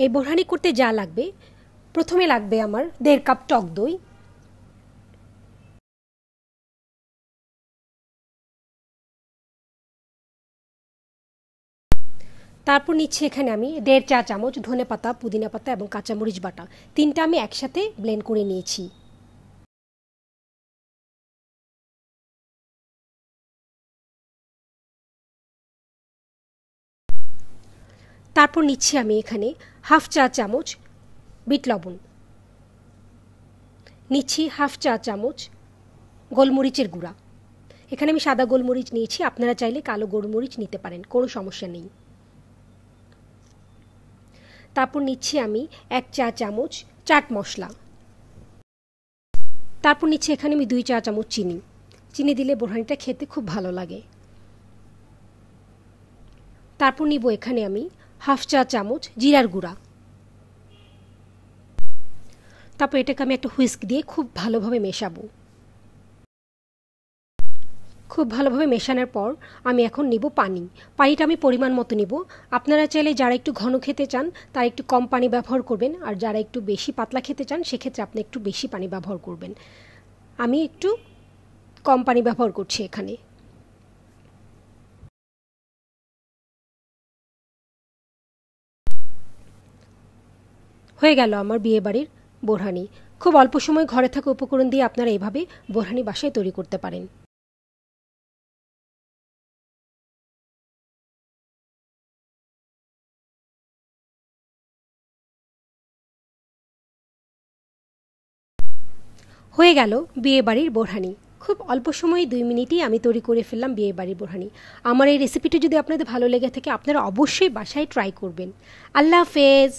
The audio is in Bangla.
এই বোরহানি করতে যা লাগবে, প্রথমে লাগবে আমার 1.5 কাপ টক দই, তারপর নিচ্ছি এখানে আমি 1.5 চা চামচ ধনেপাতা, পুদিনা পাতা এবং কাঁচামরিচ বাটা, তিনটা আমি একসাথে ব্লেন্ড করে নিয়েছি। তারপর নিচ্ছি আমি এখানে 1/2 চা চামচ বিট লবণ, নিচ্ছি 1/2 চা চামচ গোলমরিচের গুঁড়া। এখানে আমি সাদা গোলমরিচ নিয়েছি, আপনারা চাইলে কালো গোলমরিচ নিতে পারেন, কোনো সমস্যা নেই। তারপর নিচ্ছি আমি 1 চা চামচ চাট মশলা। তারপর নিচ্ছি এখানে আমি 2 চা চামচ চিনি। চিনি দিলে বোরহানিটা খেতে খুব ভালো লাগে। তারপর নিব এখানে আমি 1/2 চা চামচ জিরার গুঁড়া। তারপর এটাকে আমি একটা হুইস্ক দিয়ে খুব ভালোভাবে মেশাবো। খুব ভালোভাবে মেশানোর পর আমি এখন নিব পানি। পানিটা আমি পরিমাণ মতো নিব। আপনারা চাইলে যারা একটু ঘন খেতে চান তারা একটু কম পানি ব্যবহার করবেন, আর যারা একটু বেশি পাতলা খেতে চান সেক্ষেত্রে আপনি একটু বেশি পানি ব্যবহার করবেন। আমি একটু কম পানি ব্যবহার করছি এখানে। হয়ে গেল আমার বিয়েবাড়ির বোরহানি। খুব অল্প সময় ঘরে থাকা উপকরণ দিয়ে আপনারা এভাবে বোরহানি বাসায় তৈরি করতে পারেন। হয়ে গেল বিয়েবাড়ির বোরহানি। খুব অল্প সময়ে 2 মিনিটেই আমি তৈরি করে ফেললাম বিয়েবাড়ির বোরহানি। আমার এই রেসিপিটি যদি আপনাদের ভালো লেগে থাকে আপনারা অবশ্যই বাসায় ট্রাই করবেন। আল্লাহ হাফেজ।